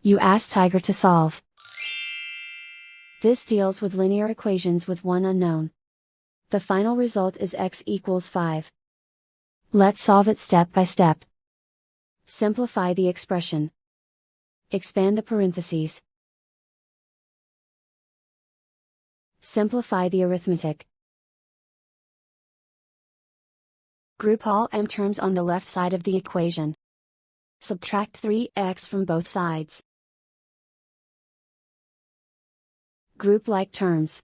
You ask Tiger to solve. This deals with linear equations with one unknown. The final result is x equals 5. Let's solve it step by step. Simplify the expression. Expand the parentheses. Simplify the arithmetic. Group all m terms on the left side of the equation. Subtract 3x from both sides. Group like terms.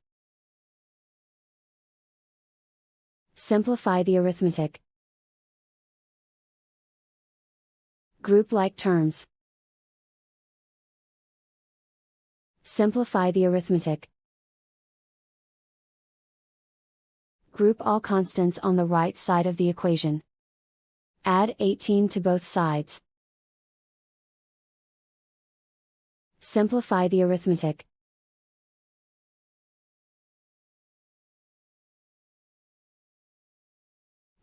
Simplify the arithmetic. Group like terms. Simplify the arithmetic. Group all constants on the right side of the equation. Add 18 to both sides. Simplify the arithmetic.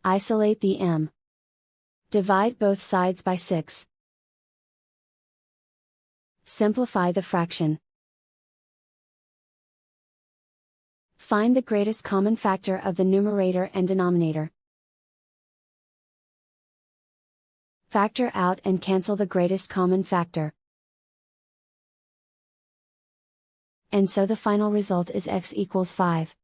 Isolate the m. Divide both sides by 6. Simplify the fraction. Find the greatest common factor of the numerator and denominator. Factor out and cancel the greatest common factor. And so the final result is x equals 5.